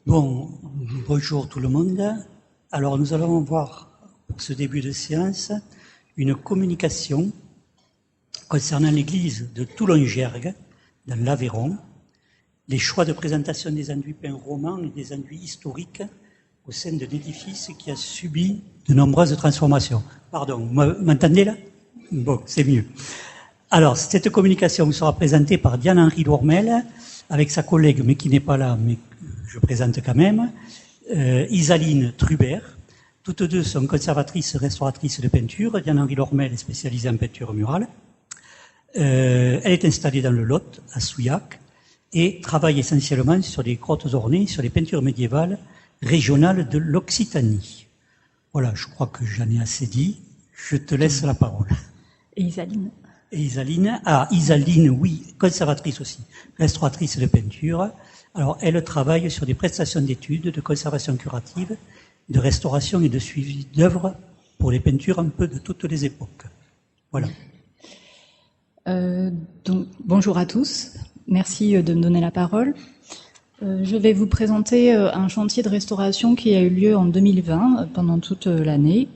Bon, bonjour tout le monde. Alors nous allons voir pour ce début de séance une communication concernant l'église de Toulon-Gergues, dans l'Aveyron, les choix de présentation des enduits peints romans et des enduits historiques au sein de l'édifice qui a subi de nombreuses transformations. Pardon, vous m'entendez là? Bon, c'est mieux. Alors, cette communication sera présentée par Diane-Henri Lourmel, avec sa collègue, mais qui n'est pas là, mais je présente quand même, Isaline Trubert. Toutes deux sont conservatrices restauratrices de peinture. Diane-Henri Lourmel est spécialisée en peinture murale. Elle est installée dans le Lot, à Souillac, et travaille essentiellement sur les grottes ornées, sur les peintures médiévales régionales de l'Occitanie. Voilà, je crois que j'en ai assez dit. Je te laisse la parole. Et Isaline. Et Isaline, Isaline, oui, conservatrice aussi, restauratrice de peinture. Alors, elle travaille sur des prestations d'études, de conservation curative, de restauration et de suivi d'œuvres pour les peintures un peu de toutes les époques. Voilà. Donc, bonjour à tous. Merci de me donner la parole. Je vais vous présenter un chantier de restauration qui a eu lieu en 2020, pendant toute l'année,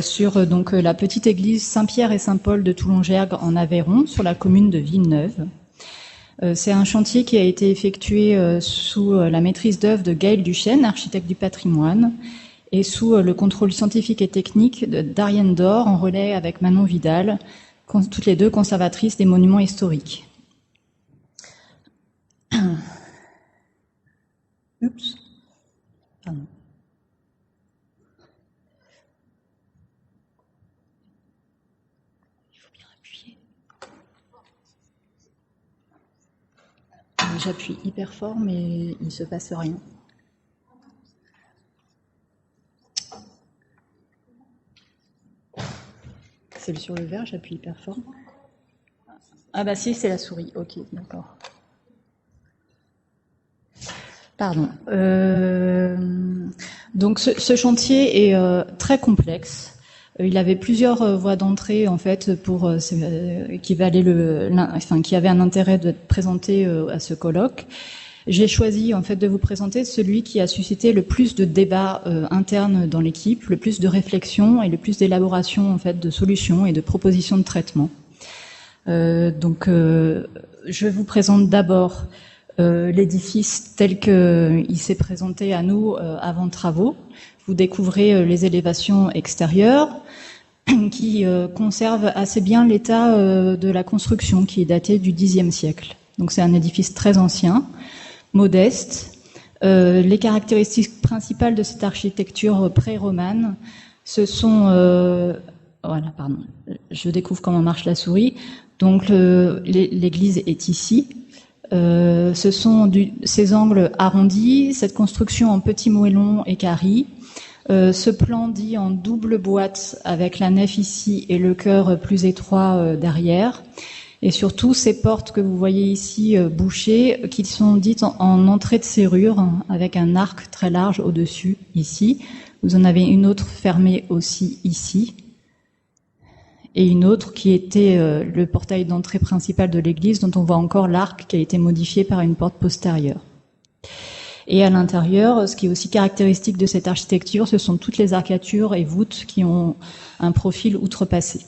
sur donc la petite église Saint-Pierre et Saint-Paul de Toulon-Gergues en Aveyron, sur la commune de Villeneuve. C'est un chantier qui a été effectué sous la maîtrise d'œuvre de Gaël Duchesne, architecte du patrimoine, et sous le contrôle scientifique et technique d'Ariane Dor, en relais avec Manon Vidal, toutes les deux conservatrices des monuments historiques. Oups. Pardon. Il faut bien appuyer. J'appuie hyper fort, mais il ne se passe rien. C'est sur le vert, j'appuie hyper fort. Ah bah si, c'est la souris. Ok, d'accord. Pardon. Donc ce chantier est très complexe. Il avait plusieurs voies d'entrée en fait pour qui avaient un intérêt d'être présenté à ce colloque. J'ai choisi en fait de vous présenter celui qui a suscité le plus de débats internes dans l'équipe, le plus de réflexion et le plus d'élaboration en fait de solutions et de propositions de traitement. Je vous présente d'abord l'édifice tel qu'il s'est présenté à nous avant travaux. Vous découvrez les élévations extérieures qui conservent assez bien l'état de la construction qui est daté du Xe siècle. Donc c'est un édifice très ancien, modeste. Les caractéristiques principales de cette architecture pré-romane, ce sont... voilà, pardon, je découvre comment marche la souris. Donc l'église est ici. Ce sont ces angles arrondis, cette construction en petits moellons et carrés, ce plan dit en double boîte avec la nef ici et le chœur plus étroit derrière, et surtout ces portes que vous voyez ici bouchées, qui sont dites en entrée de serrure avec un arc très large au-dessus ici. Vous en avez une autre fermée aussi ici. Et une autre qui était le portail d'entrée principal de l'église, dont on voit encore l'arc qui a été modifié par une porte postérieure. Et à l'intérieur, ce qui est aussi caractéristique de cette architecture, ce sont toutes les arcatures et voûtes qui ont un profil outrepassé.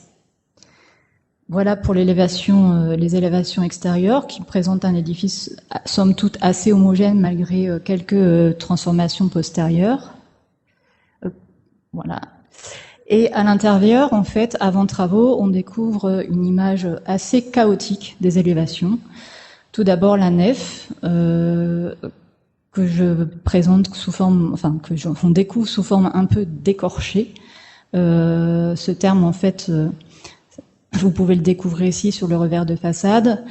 Voilà pour les élévations extérieures qui présentent un édifice somme toute assez homogène malgré quelques transformations postérieures. Voilà. Et à l'intérieur, en fait, avant travaux, on découvre une image assez chaotique des élévations. Tout d'abord, la nef, que je présente sous forme, on découvre sous forme un peu décorchée. Ce terme, en fait, vous pouvez le découvrir ici sur le revers de façade,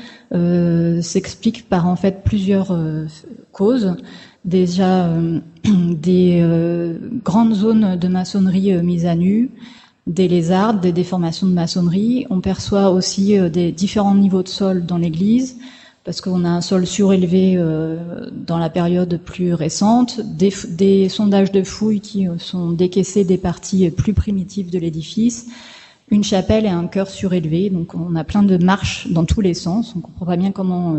s'explique par, en fait, plusieurs causes. Déjà des grandes zones de maçonnerie mises à nu, des lézardes, des déformations de maçonnerie. On perçoit aussi des différents niveaux de sol dans l'église, parce qu'on a un sol surélevé dans la période plus récente, des sondages de fouilles qui sont décaissés des parties plus primitives de l'édifice, une chapelle et un chœur surélevé. Donc on a plein de marches dans tous les sens. On comprend pas bien comment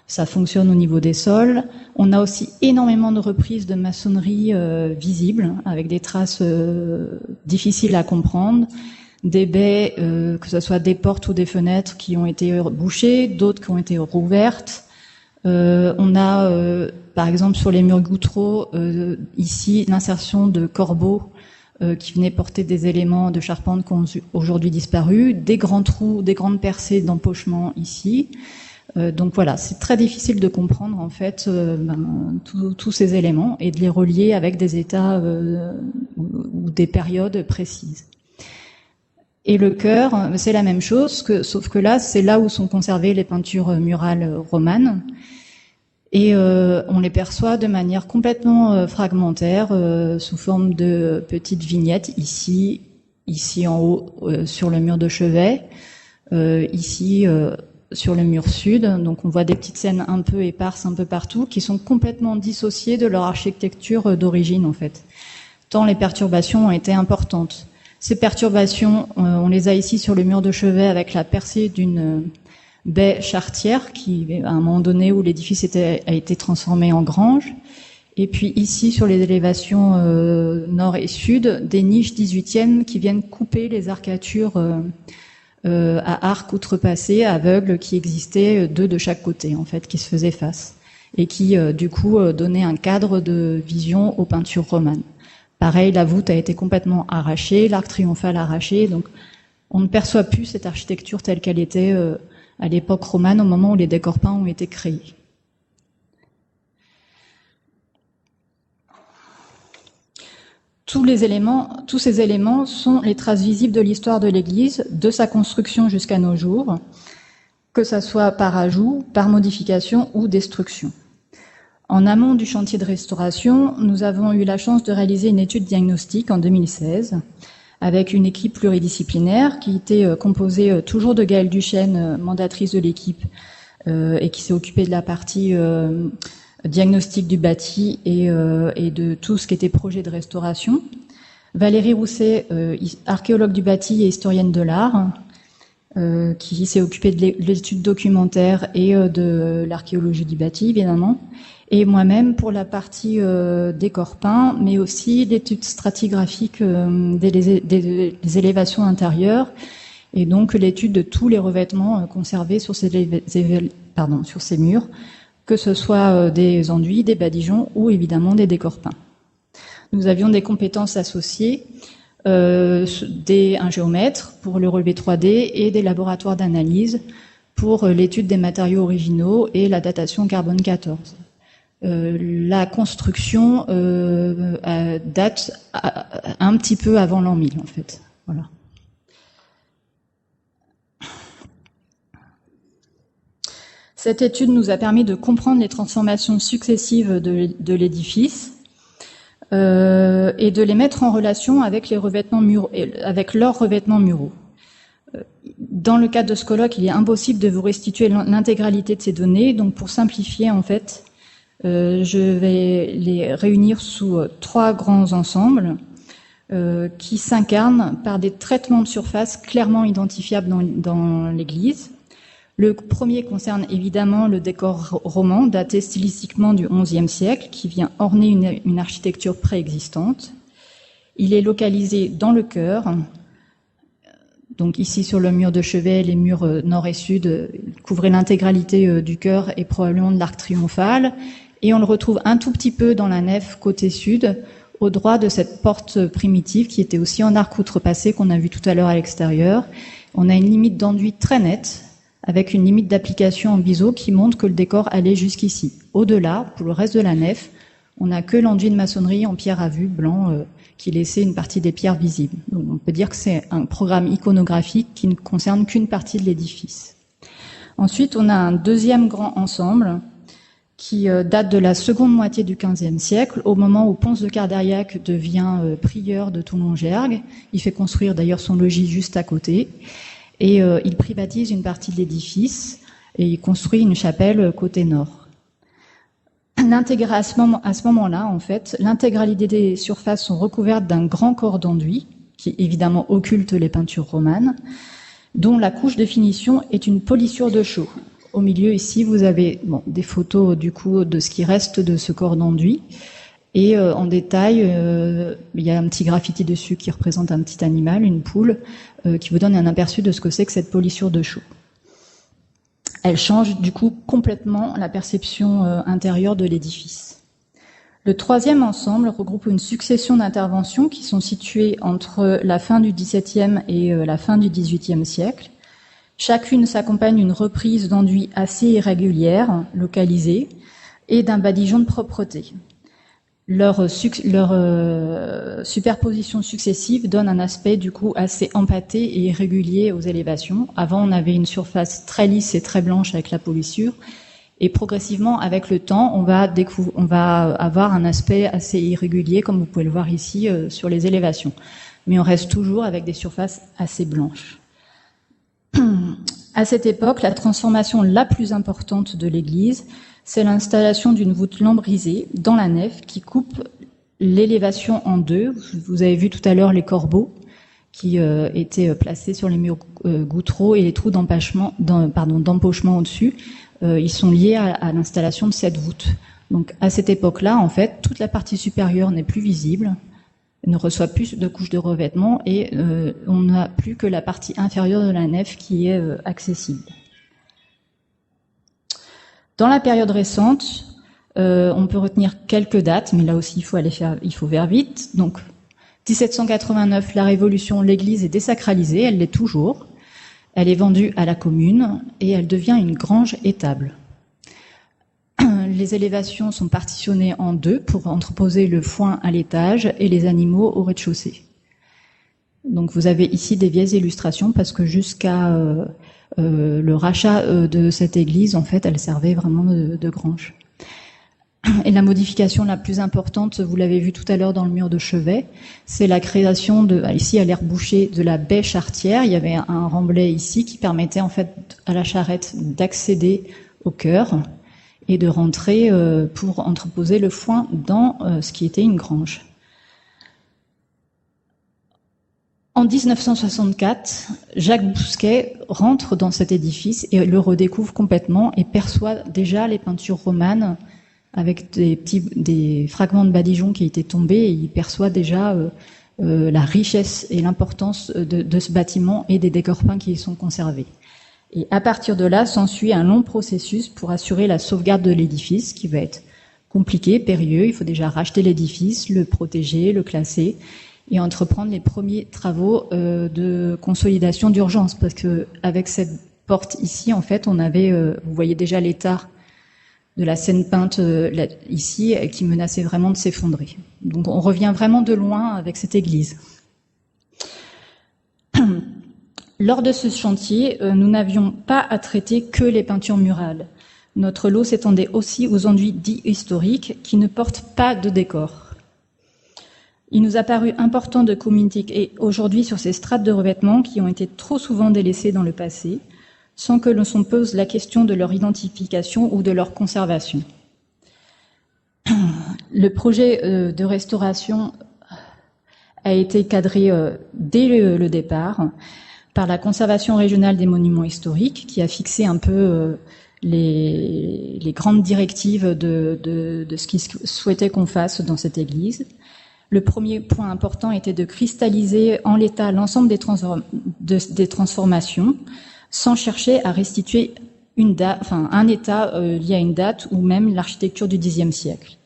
Ça fonctionne au niveau des sols. On a aussi énormément de reprises de maçonnerie visibles, avec des traces difficiles à comprendre, des baies, que ce soit des portes ou des fenêtres qui ont été bouchées, d'autres qui ont été rouvertes. On a, par exemple, sur les murs gouttereaux, ici, l'insertion de corbeaux qui venaient porter des éléments de charpente qui ont aujourd'hui disparu, des grands trous, des grandes percées d'empochement ici. Donc voilà, c'est très difficile de comprendre en fait tous ces éléments et de les relier avec des états ou des périodes précises. Et le chœur, c'est la même chose, sauf que là, c'est là où sont conservées les peintures murales romanes. Et on les perçoit de manière complètement fragmentaire, sous forme de petites vignettes, ici en haut sur le mur de chevet, ici sur le mur sud. Donc on voit des petites scènes un peu éparses un peu partout, qui sont complètement dissociées de leur architecture d'origine en fait, tant les perturbations ont été importantes. Ces perturbations, on les a ici sur le mur de chevet avec la percée d'une baie charretière qui, à un moment donné où l'édifice a été transformé en grange. Et puis ici, sur les élévations nord et sud, des niches 18e qui viennent couper les arcatures à arcs outrepassés, aveugles, qui existaient deux de chaque côté, en fait, qui se faisaient face. Et qui, du coup, donnaient un cadre de vision aux peintures romanes. Pareil, la voûte a été complètement arrachée, l'arc triomphal arraché, donc on ne perçoit plus cette architecture telle qu'elle était à l'époque romane, au moment où les décors peints ont été créés. Tous ces éléments sont les traces visibles de l'histoire de l'Église, de sa construction jusqu'à nos jours, que ça soit par ajout, par modification ou destruction. En amont du chantier de restauration, nous avons eu la chance de réaliser une étude diagnostique en 2016 avec une équipe pluridisciplinaire qui était composée toujours de Gaëlle Duchesne, mandatrice de l'équipe, et qui s'est occupée de la partie diagnostic du bâti et de tout ce qui était projet de restauration. Valérie Rousset, archéologue du bâti et historienne de l'art, qui s'est occupée de l'étude documentaire et de l'archéologie du bâti, évidemment. Et moi-même pour la partie décor peint, mais aussi l'étude stratigraphique des élévations intérieures, et donc l'étude de tous les revêtements conservés sur ces murs, que ce soit des enduits, des badigeons ou évidemment des décors peints. Nous avions des compétences associées, un géomètre pour le relevé 3D et des laboratoires d'analyse pour l'étude des matériaux originaux et la datation carbone 14. La construction date un petit peu avant l'an 1000 en fait. Voilà. Cette étude nous a permis de comprendre les transformations successives de l'édifice et de les mettre en relation avec les revêtements avec leurs revêtements muraux. Dans le cadre de ce colloque, il est impossible de vous restituer l'intégralité de ces données, donc pour simplifier en fait, je vais les réunir sous trois grands ensembles qui s'incarnent par des traitements de surface clairement identifiables dans l'église. Le premier concerne évidemment le décor roman, daté stylistiquement du XIe siècle, qui vient orner une architecture préexistante. Il est localisé dans le chœur. Donc ici sur le mur de chevet, les murs nord et sud couvraient l'intégralité du chœur et probablement de l'arc triomphal. Et on le retrouve un tout petit peu dans la nef côté sud, au droit de cette porte primitive qui était aussi en arc outrepassé qu'on a vu tout à l'heure à l'extérieur. On a une limite d'enduit très nette, avec une limite d'application en biseau qui montre que le décor allait jusqu'ici. Au-delà, pour le reste de la nef, on n'a que l'enduit de maçonnerie en pierre à vue blanc qui laissait une partie des pierres visibles. Donc on peut dire que c'est un programme iconographique qui ne concerne qu'une partie de l'édifice. Ensuite, on a un deuxième grand ensemble qui date de la seconde moitié du XVe siècle, au moment où Ponce de Cardériac devient prieur de Toulon-Gergues. Il fait construire d'ailleurs son logis juste à côté, et il privatise une partie de l'édifice, et il construit une chapelle côté nord. À ce moment-là, en fait, l'intégralité des surfaces sont recouvertes d'un grand corps d'enduit, qui évidemment occulte les peintures romanes, dont la couche de finition est une polissure de chaux. Au milieu, ici, vous avez des photos du coup de ce qui reste de ce corps d'enduit. Et en détail, il y a un petit graffiti dessus qui représente un petit animal, une poule, qui vous donne un aperçu de ce que c'est que cette polissure de chaux. Elle change du coup complètement la perception intérieure de l'édifice. Le troisième ensemble regroupe une succession d'interventions qui sont situées entre la fin du XVIIe et la fin du XVIIIe siècle. Chacune s'accompagne d'une reprise d'enduit assez irrégulière, localisée, et d'un badigeon de propreté. Leur superposition successive donne un aspect du coup assez empâté et irrégulier aux élévations. Avant, on avait une surface très lisse et très blanche avec la polissure, et progressivement, avec le temps, on va avoir un aspect assez irrégulier, comme vous pouvez le voir ici sur les élévations. Mais on reste toujours avec des surfaces assez blanches. À cette époque, la transformation la plus importante de l'église, c'est l'installation d'une voûte lambrisée dans la nef qui coupe l'élévation en deux. Vous avez vu tout à l'heure les corbeaux qui étaient placés sur les murs gouttereaux et les trous d'empochement au-dessus. Ils sont liés à l'installation de cette voûte. Donc à cette époque-là, en fait, toute la partie supérieure n'est plus visible, ne reçoit plus de couches de revêtement et on n'a plus que la partie inférieure de la nef qui est accessible. Dans la période récente, on peut retenir quelques dates, mais là aussi il faut faire vite. Donc 1789, la Révolution, l'église est désacralisée, elle l'est toujours. Elle est vendue à la commune et elle devient une grange étable. Les élévations sont partitionnées en deux pour entreposer le foin à l'étage et les animaux au rez-de-chaussée. Donc vous avez ici des vieilles illustrations parce que jusqu'à le rachat de cette église, en fait, elle servait vraiment de grange. Et la modification la plus importante, vous l'avez vu tout à l'heure dans le mur de chevet, c'est la création ici à l'air bouché, de la baie charretière. Il y avait un remblai ici qui permettait en fait à la charrette d'accéder au chœur et de rentrer pour entreposer le foin dans ce qui était une grange. En 1964, Jacques Bousquet rentre dans cet édifice et le redécouvre complètement et perçoit déjà les peintures romanes avec des fragments de badigeon qui étaient tombés, et il perçoit déjà la richesse et l'importance de ce bâtiment et des décors peints qui y sont conservés. Et à partir de là, s'ensuit un long processus pour assurer la sauvegarde de l'édifice, qui va être compliqué, périlleux. Il faut déjà racheter l'édifice, le protéger, le classer, et entreprendre les premiers travaux de consolidation d'urgence, parce que avec cette porte ici, en fait, on avait, vous voyez déjà l'état de la scène peinte ici, qui menaçait vraiment de s'effondrer. Donc on revient vraiment de loin avec cette église. Lors de ce chantier, nous n'avions pas à traiter que les peintures murales. Notre lot s'étendait aussi aux enduits dits historiques qui ne portent pas de décor. Il nous a paru important de communiquer aujourd'hui sur ces strates de revêtement qui ont été trop souvent délaissées dans le passé, sans que l'on se pose la question de leur identification ou de leur conservation. Le projet de restauration a été cadré dès le départ par la Conservation régionale des monuments historiques, qui a fixé un peu les grandes directives de ce qu'ils souhaitaient qu'on fasse dans cette église. Le premier point important était de cristalliser en l'état l'ensemble des transformations, sans chercher à restituer un état lié à une date ou même l'architecture du Xe siècle.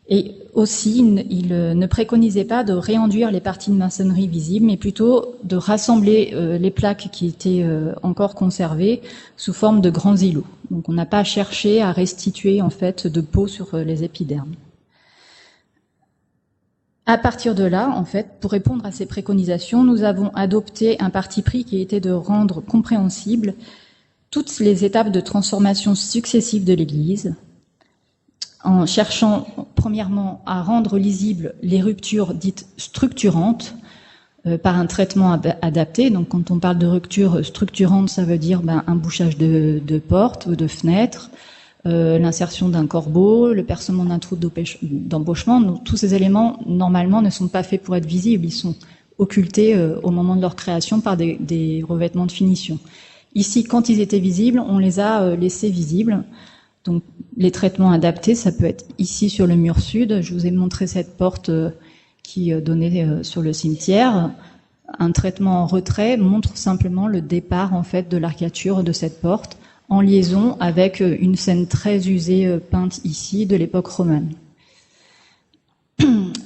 Et aussi, il ne préconisait pas de réenduire les parties de maçonnerie visibles, mais plutôt de rassembler les plaques qui étaient encore conservées sous forme de grands îlots. Donc on n'a pas cherché à restituer en fait de peau sur les épidermes. À partir de là, en fait, pour répondre à ces préconisations, nous avons adopté un parti pris qui était de rendre compréhensibles toutes les étapes de transformation successives de l'Église, en cherchant premièrement à rendre lisibles les ruptures dites structurantes par un traitement adapté. Donc quand on parle de rupture structurante, ça veut dire un bouchage de portes ou de fenêtres, l'insertion d'un corbeau, le percement d'un trou d'embauchement. Tous ces éléments, normalement, ne sont pas faits pour être visibles. Ils sont occultés au moment de leur création par des revêtements de finition. Ici, quand ils étaient visibles, on les a laissés visibles. Donc, les traitements adaptés, ça peut être ici sur le mur sud. Je vous ai montré cette porte qui donnait sur le cimetière. Un traitement en retrait montre simplement le départ en fait de l'arcature de cette porte, en liaison avec une scène très usée peinte ici de l'époque romane.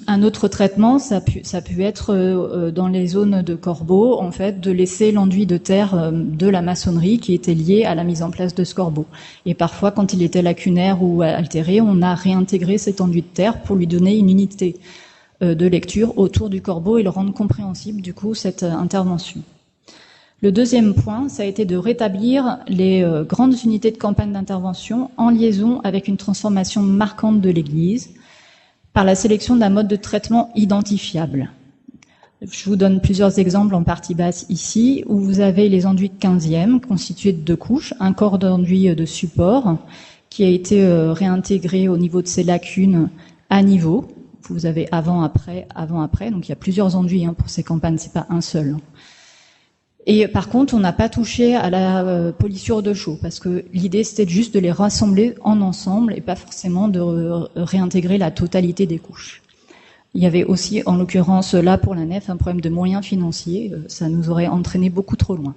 Un autre traitement, ça a pu être dans les zones de corbeaux, en fait, de laisser l'enduit de terre de la maçonnerie qui était lié à la mise en place de ce corbeau. Et parfois, quand il était lacunaire ou altéré, on a réintégré cet enduit de terre pour lui donner une unité de lecture autour du corbeau et le rendre compréhensible, du coup, cette intervention. Le deuxième point, ça a été de rétablir les grandes unités de campagne d'intervention en liaison avec une transformation marquante de l'Église, par la sélection d'un mode de traitement identifiable. Je vous donne plusieurs exemples en partie basse ici, où vous avez les enduits de 15e, constitués de 2 couches, un corps d'enduit de support, qui a été réintégré au niveau de ses lacunes à niveau. Vous avez avant-après, donc il y a plusieurs enduits pour ces campagnes, c'est pas un seul. Et par contre, on n'a pas touché à la polissure de chaux, parce que l'idée c'était juste de les rassembler en ensemble et pas forcément de réintégrer la totalité des couches. Il y avait aussi, en l'occurrence là pour la nef, un problème de moyens financiers, ça nous aurait entraîné beaucoup trop loin.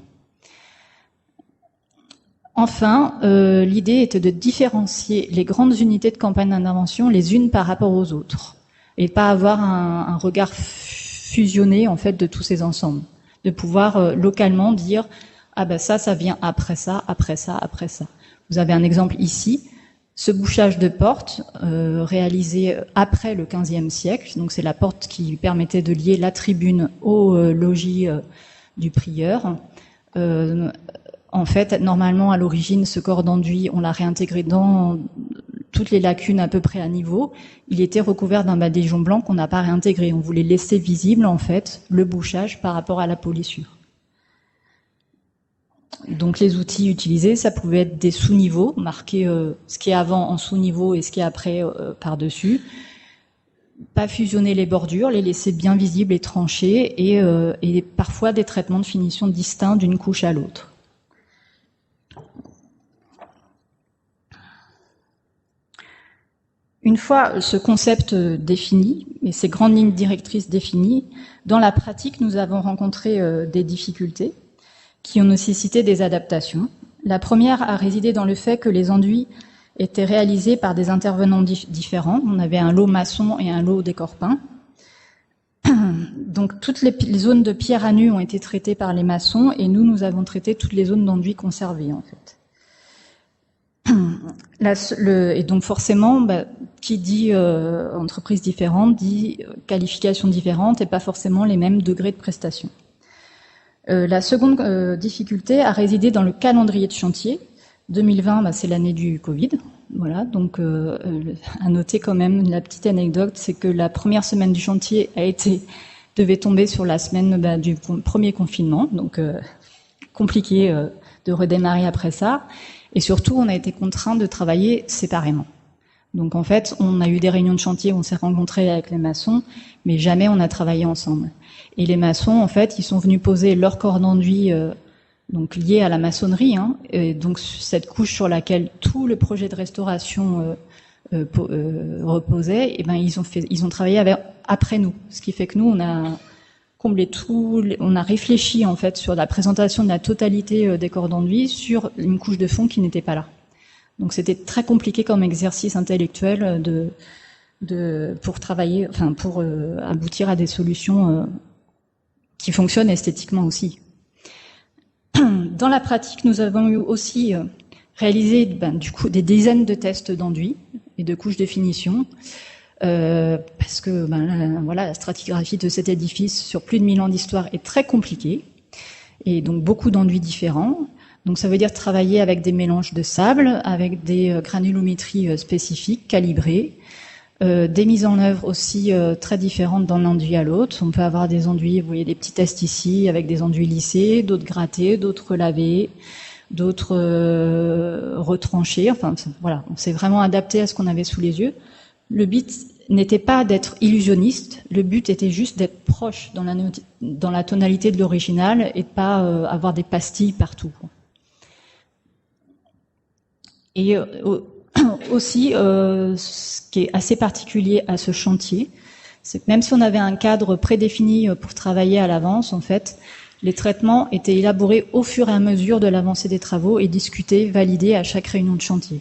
Enfin, l'idée était de différencier les grandes unités de campagne d'intervention les unes par rapport aux autres, et pas avoir un regard fusionné en fait de tous ces ensembles. De pouvoir localement dire ah ben ça vient après ça, après ça, après ça. Vous avez un exemple ici, ce bouchage de porte réalisé après le XVe siècle. Donc c'est la porte qui permettait de lier la tribune au logis du prieur. En fait, normalement à l'origine, ce corps d'enduit, on l'a réintégré dans toutes les lacunes à peu près à niveau. Il était recouvert d'un badigeon blanc qu'on n'a pas réintégré. On voulait laisser visible, en fait, le bouchage par rapport à la polissure. Donc, les outils utilisés, ça pouvait être des sous-niveaux, marquer ce qui est avant en sous-niveau et ce qui est après par-dessus. Pas fusionner les bordures, les laisser bien visibles et tranchées, et parfois des traitements de finition distincts d'une couche à l'autre. Une fois ce concept défini et ces grandes lignes directrices définies, dans la pratique, nous avons rencontré des difficultés qui ont nécessité des adaptations. La première a résidé dans le fait que les enduits étaient réalisés par des intervenants différents. On avait un lot maçon et un lot décor peint. Donc toutes les zones de pierre à nu ont été traitées par les maçons et nous avons traité toutes les zones d'enduits conservées en fait. Et donc forcément, qui dit entreprise différente dit qualification différente et pas forcément les mêmes degrés de prestation. La seconde difficulté a résidé dans le calendrier de chantier. 2020, c'est l'année du Covid. Voilà, donc à noter quand même la petite anecdote, c'est que la première semaine du chantier devait tomber sur la semaine du premier confinement, donc compliqué de redémarrer après ça. Et surtout, on a été contraints de travailler séparément. Donc en fait, on a eu des réunions de chantier où on s'est rencontrés avec les maçons, mais jamais on a travaillé ensemble. Et les maçons, en fait, ils sont venus poser leur corps d'enduit donc lié à la maçonnerie, et donc cette couche sur laquelle tout le projet de restauration reposait. Et ben ils ont travaillé après nous, ce qui fait que nous on a comblé tout, on a réfléchi en fait sur la présentation de la totalité des corps d'enduit sur une couche de fond qui n'était pas là. Donc c'était très compliqué comme exercice intellectuel pour travailler, enfin pour aboutir à des solutions qui fonctionnent esthétiquement aussi. Dans la pratique, nous avons eu aussi réalisé du coup des dizaines de tests d'enduit et de couches de finition, parce que voilà, la stratigraphie de cet édifice sur plus de 1000 ans d'histoire est très compliquée, et donc beaucoup d'enduits différents. Donc ça veut dire travailler avec des mélanges de sable, avec des granulométries spécifiques, calibrées, des mises en œuvre aussi très différentes d'un enduit à l'autre. On peut avoir des enduits, vous voyez des petits tests ici, avec des enduits lissés, d'autres grattés, d'autres lavés, d'autres retranchés. Enfin voilà, on s'est vraiment adapté à ce qu'on avait sous les yeux. Le but n'était pas d'être illusionniste, le but était juste d'être proche dans la tonalité de l'original et de pas avoir des pastilles partout. Et aussi, ce qui est assez particulier à ce chantier, c'est que même si on avait un cadre prédéfini pour travailler à l'avance, en fait, les traitements étaient élaborés au fur et à mesure de l'avancée des travaux et discutés, validés à chaque réunion de chantier.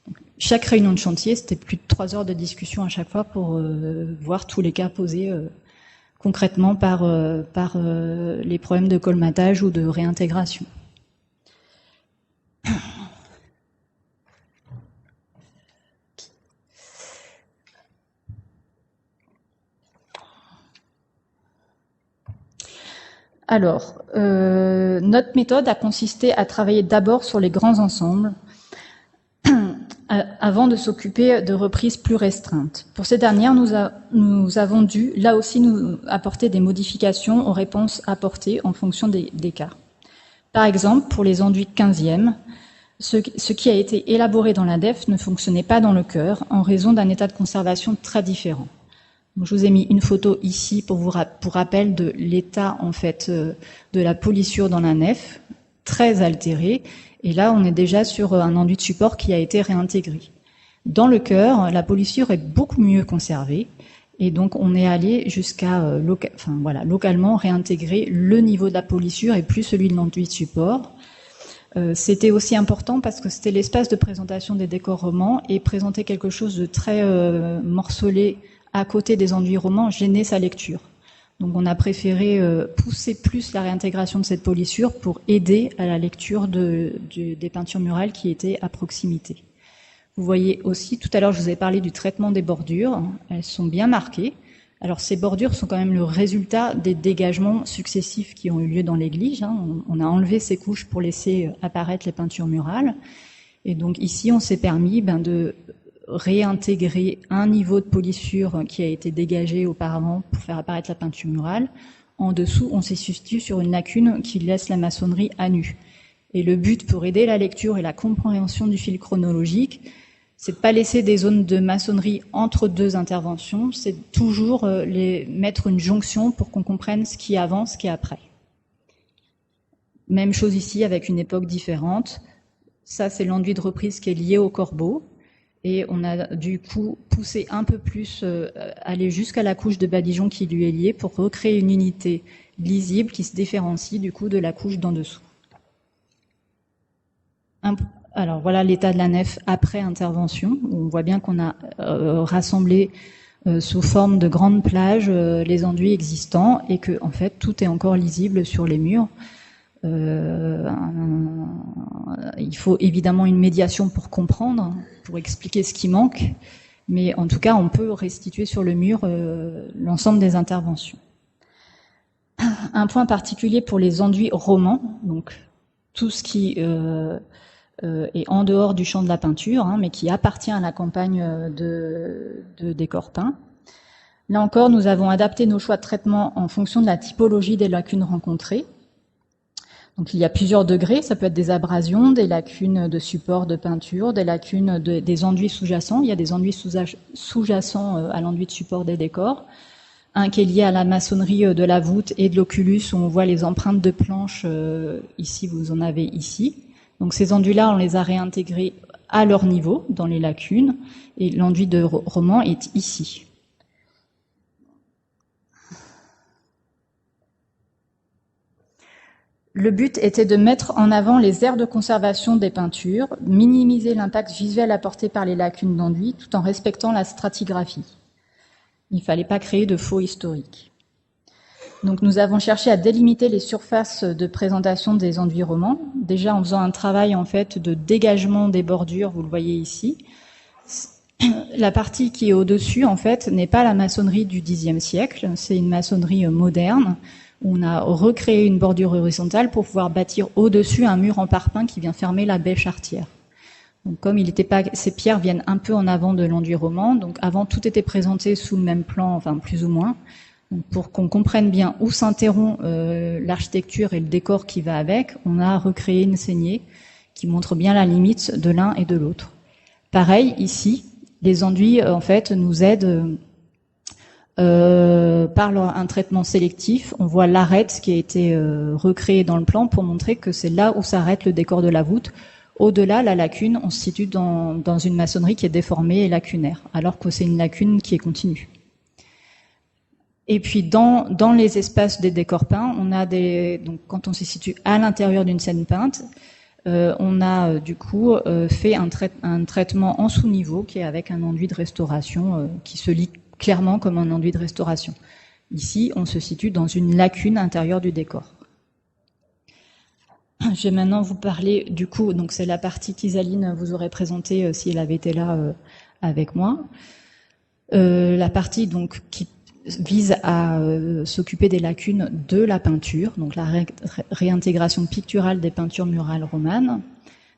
Donc, chaque réunion de chantier, c'était plus de 3 heures de discussion à chaque fois pour voir tous les cas posés concrètement par les problèmes de colmatage ou de réintégration. Alors, notre méthode a consisté à travailler d'abord sur les grands ensembles avant de s'occuper de reprises plus restreintes. Pour ces dernières, nous avons dû, là aussi, nous apporter des modifications aux réponses apportées en fonction des cas. Par exemple, pour les enduits 15e, ce qui a été élaboré dans l'ADEF ne fonctionnait pas dans le cœur en raison d'un état de conservation très différent. Je vous ai mis une photo ici pour rappel de l'état en fait de la polissure dans la nef, très altérée. Et là, on est déjà sur un enduit de support qui a été réintégré. Dans le cœur, la polissure est beaucoup mieux conservée. Et donc, on est allé jusqu'à localement réintégrer le niveau de la polissure et plus celui de l'enduit de support. C'était aussi important parce que c'était l'espace de présentation des décors romans et présenter quelque chose de très morcelé à côté des enduits romans gênait sa lecture. Donc on a préféré pousser plus la réintégration de cette polissure pour aider à la lecture des peintures murales qui étaient à proximité. Vous voyez aussi, tout à l'heure je vous ai parlé du traitement des bordures, elles sont bien marquées. Alors ces bordures sont quand même le résultat des dégagements successifs qui ont eu lieu dans l'église. On a enlevé ces couches pour laisser apparaître les peintures murales. Et donc ici on s'est permis de réintégrer un niveau de polissure qui a été dégagé auparavant pour faire apparaître la peinture murale. En dessous, on s'est substitué sur une lacune qui laisse la maçonnerie à nu. Et le but pour aider la lecture et la compréhension du fil chronologique, c'est de pas laisser des zones de maçonnerie entre deux interventions, c'est toujours mettre une jonction pour qu'on comprenne ce qui est avant, ce qui est après. Même chose ici avec une époque différente. Ça, c'est l'enduit de reprise qui est lié au corbeau. Et on a du coup poussé un peu plus, aller jusqu'à la couche de badigeon qui lui est liée pour recréer une unité lisible qui se différencie du coup de la couche d'en dessous. Alors voilà l'état de la nef après intervention. On voit bien qu'on a rassemblé sous forme de grandes plages les enduits existants et que en fait tout est encore lisible sur les murs. Il faut évidemment une médiation pour comprendre, pour expliquer ce qui manque, mais en tout cas on peut restituer sur le mur l'ensemble des interventions. Un point particulier pour les enduits romans, donc tout ce qui est en dehors du champ de la peinture, mais qui appartient à la campagne de décor peint. Là encore, nous avons adapté nos choix de traitement en fonction de la typologie des lacunes rencontrées. Donc il y a plusieurs degrés, ça peut être des abrasions, des lacunes de support de peinture, des lacunes des enduits sous-jacents. Il y a des enduits sous-jacents à l'enduit de support des décors. Un qui est lié à la maçonnerie de la voûte et de l'oculus, où on voit les empreintes de planches, ici vous en avez ici. Donc ces enduits-là, on les a réintégrés à leur niveau, dans les lacunes, et l'enduit de roman est ici. Le but était de mettre en avant les aires de conservation des peintures, minimiser l'impact visuel apporté par les lacunes d'enduit, tout en respectant la stratigraphie. Il ne fallait pas créer de faux historiques. Donc nous avons cherché à délimiter les surfaces de présentation des enduits romans, déjà en faisant un travail en fait de dégagement des bordures, vous le voyez ici. La partie qui est au-dessus, en fait, n'est pas la maçonnerie du Xe siècle, c'est une maçonnerie moderne. On a recréé une bordure horizontale pour pouvoir bâtir au-dessus un mur en parpaing qui vient fermer la baie charretière. Donc comme ces pierres viennent un peu en avant de l'enduit roman, donc avant tout était présenté sous le même plan, enfin plus ou moins. Donc pour qu'on comprenne bien où s'interrompt l'architecture et le décor qui va avec, on a recréé une saignée qui montre bien la limite de l'un et de l'autre. Pareil ici, les enduits en fait nous aident par un traitement sélectif. On voit l'arête qui a été recréée dans le plan pour montrer que c'est là où s'arrête le décor de la voûte. Au-delà, la lacune, on se situe dans une maçonnerie qui est déformée et lacunaire, alors que c'est une lacune qui est continue. Et puis dans les espaces des décors peints, on a donc quand on se situe à l'intérieur d'une scène peinte, on a du coup fait un traitement en sous-niveau qui est avec un enduit de restauration qui se lit clairement comme un enduit de restauration. Ici, on se situe dans une lacune intérieure du décor. Je vais maintenant vous parler du coup, donc c'est la partie qu'Isaline vous aurait présentée si elle avait été là avec moi. La partie donc qui vise à s'occuper des lacunes de la peinture, donc la réintégration picturale des peintures murales romanes,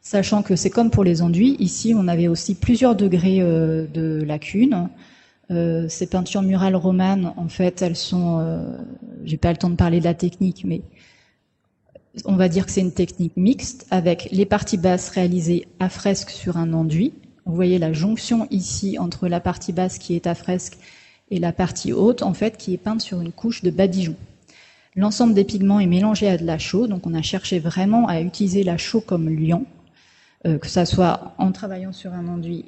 sachant que c'est comme pour les enduits, ici on avait aussi plusieurs degrés de lacunes. Ces peintures murales romanes, en fait, elles sont, j'ai pas le temps de parler de la technique, mais on va dire que c'est une technique mixte, avec les parties basses réalisées à fresque sur un enduit. Vous voyez la jonction ici entre la partie basse qui est à fresque et la partie haute, en fait, qui est peinte sur une couche de badigeon. L'ensemble des pigments est mélangé à de la chaux, donc on a cherché vraiment à utiliser la chaux comme liant, que ça soit en travaillant sur un enduit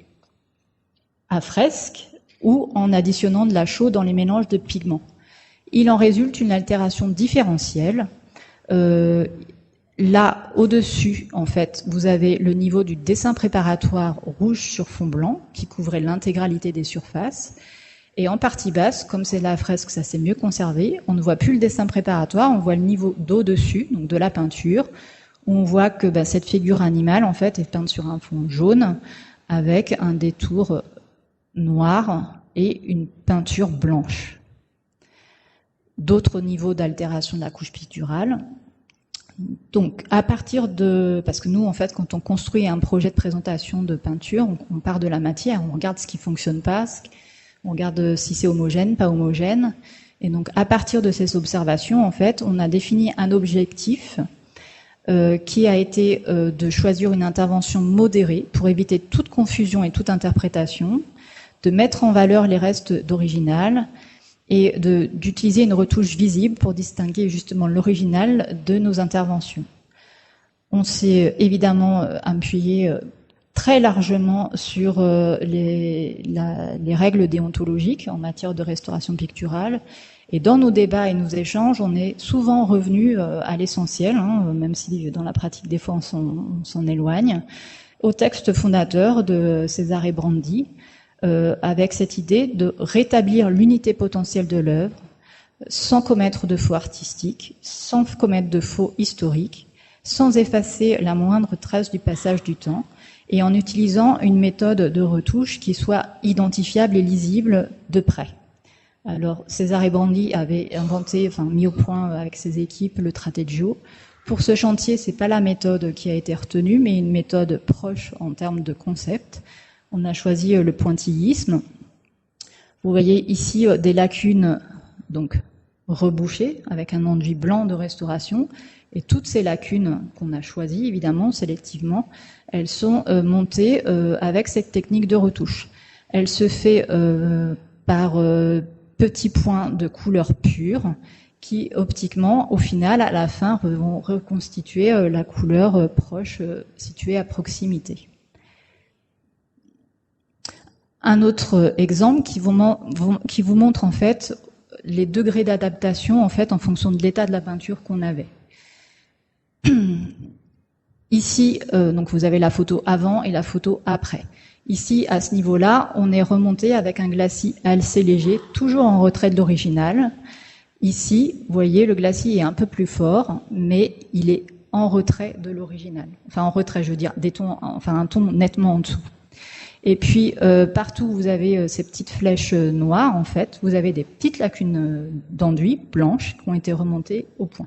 à fresque ou en additionnant de la chaux dans les mélanges de pigments. Il en résulte une altération différentielle. Là, au-dessus, en fait, vous avez le niveau du dessin préparatoire rouge sur fond blanc, qui couvrait l'intégralité des surfaces. Et en partie basse, comme c'est la fresque, ça s'est mieux conservé, on ne voit plus le dessin préparatoire, on voit le niveau d'au-dessus, donc de la peinture, où on voit que cette figure animale, en fait, est peinte sur un fond jaune, avec un détour noir et une peinture blanche. D'autres niveaux d'altération de la couche picturale. Donc, à partir de... Parce que nous, en fait, quand on construit un projet de présentation de peinture, on part de la matière, on regarde ce qui fonctionne pas, on regarde si c'est homogène, pas homogène. Et donc, à partir de ces observations, en fait, on a défini un objectif qui a été de choisir une intervention modérée pour éviter toute confusion et toute interprétation, de mettre en valeur les restes d'original et d'utiliser une retouche visible pour distinguer justement l'original de nos interventions. On s'est évidemment appuyé très largement sur les règles déontologiques en matière de restauration picturale. Et dans nos débats et nos échanges, on est souvent revenu à l'essentiel, même si dans la pratique des fois on s'en éloigne, au texte fondateur de Cesare Brandi, avec cette idée de rétablir l'unité potentielle de l'œuvre sans commettre de faux artistiques, sans commettre de faux historiques, sans effacer la moindre trace du passage du temps, et en utilisant une méthode de retouche qui soit identifiable et lisible de près. Alors, Cesare Brandi avait mis au point avec ses équipes le Trateggio. Pour ce chantier, c'est pas la méthode qui a été retenue, mais une méthode proche en termes de concept. On a choisi le pointillisme. Vous voyez ici des lacunes, donc rebouchées, avec un enduit blanc de restauration. Et toutes ces lacunes qu'on a choisies, évidemment, sélectivement, elles sont montées avec cette technique de retouche. Elle se fait par petits points de couleur pure qui, optiquement, au final, à la fin, vont reconstituer la couleur proche située à proximité. Un autre exemple qui vous montre en fait les degrés d'adaptation en fait en fonction de l'état de la peinture qu'on avait. Ici, donc vous avez la photo avant et la photo après. Ici, à ce niveau-là, on est remonté avec un glacis assez léger, toujours en retrait de l'original. Ici, vous voyez, le glacis est un peu plus fort, mais il est en retrait de l'original. Enfin, en retrait, je veux dire, un ton nettement en dessous. Et puis, partout où vous avez ces petites flèches noires, en fait, vous avez des petites lacunes d'enduit blanches qui ont été remontées au point.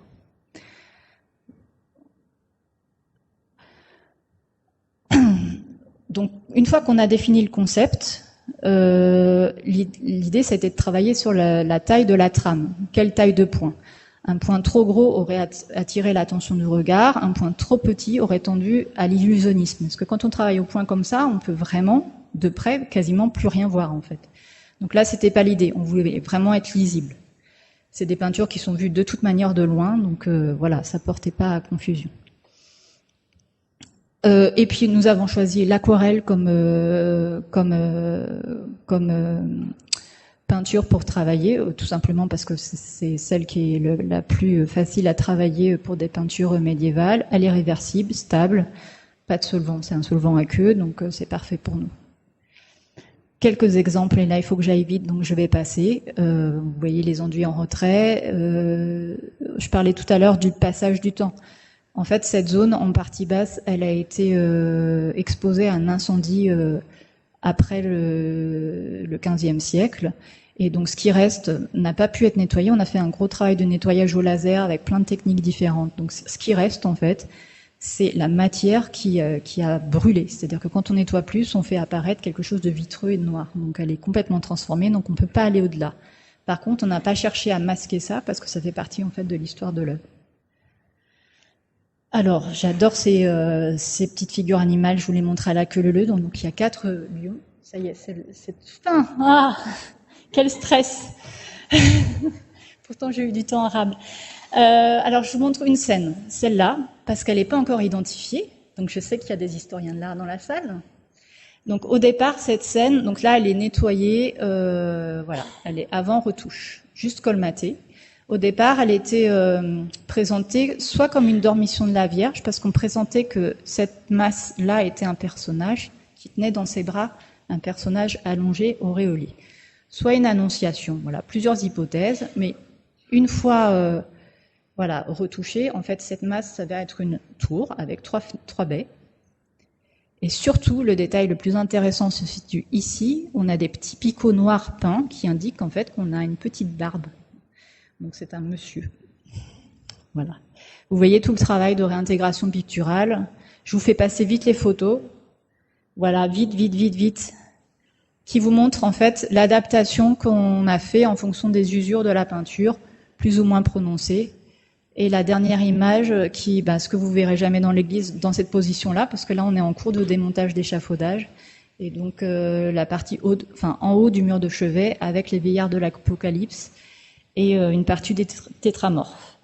Donc, une fois qu'on a défini le concept, l'idée, c'était de travailler sur la taille de la trame. Quelle taille de point? Un point trop gros aurait attiré l'attention du regard, un point trop petit aurait tendu à l'illusionnisme. Parce que quand on travaille au point comme ça, on peut vraiment, de près, quasiment plus rien voir, en fait. Donc là, c'était pas l'idée. On voulait vraiment être lisible. C'est des peintures qui sont vues de toute manière de loin, donc voilà, ça portait pas à confusion. Et puis nous avons choisi l'aquarelle comme peinture pour travailler, tout simplement parce que c'est celle qui est la plus facile à travailler pour des peintures médiévales. Elle est réversible, stable, pas de solvant, c'est un solvant aqueux, donc c'est parfait pour nous. Quelques exemples, et là il faut que j'aille vite, donc je vais passer. Vous voyez les enduits en retrait. Je parlais tout à l'heure du passage du temps. En fait, cette zone, en partie basse, elle a été exposée à un incendie après le XVe siècle. Et donc, ce qui reste n'a pas pu être nettoyé. On a fait un gros travail de nettoyage au laser avec plein de techniques différentes. Donc, ce qui reste, en fait, c'est la matière qui a brûlé. C'est-à-dire que quand on nettoie plus, on fait apparaître quelque chose de vitreux et de noir. Donc, elle est complètement transformée, donc on ne peut pas aller au-delà. Par contre, on n'a pas cherché à masquer ça parce que ça fait partie, en fait, de l'histoire de l'œuvre. Alors, j'adore ces petites figures animales. Je vous les montre à la queue leu. Donc, il y a 4 lions. Ça y est, c'est fin. Ah, quel stress. Pourtant, j'ai eu du temps arabe. Alors, je vous montre une scène, celle-là, parce qu'elle n'est pas encore identifiée. Donc, je sais qu'il y a des historiens de l'art dans la salle. Donc, au départ, cette scène, donc là, elle est nettoyée. Voilà, elle est avant retouche, juste colmatée. Au départ, elle était présentée soit comme une dormition de la Vierge, parce qu'on présentait que cette masse-là était un personnage qui tenait dans ses bras un personnage allongé, auréolé. Soit une annonciation. Voilà, plusieurs hypothèses, mais une fois retouchée, en fait, cette masse s'avère être une tour avec trois baies. Et surtout, le détail le plus intéressant se situe ici. On a des petits picots noirs peints qui indiquent en fait qu'on a une petite barbe. Donc c'est un monsieur. Voilà. Vous voyez tout le travail de réintégration picturale. Je vous fais passer vite les photos. Voilà, vite. Qui vous montre en fait l'adaptation qu'on a fait en fonction des usures de la peinture, plus ou moins prononcées. Et la dernière image ce que vous verrez jamais dans l'église, dans cette position-là, parce que là on est en cours de démontage d'échafaudage. Et donc la partie en haut du mur de chevet avec les vieillards de l'Apocalypse. Et une partie des tétramorphes.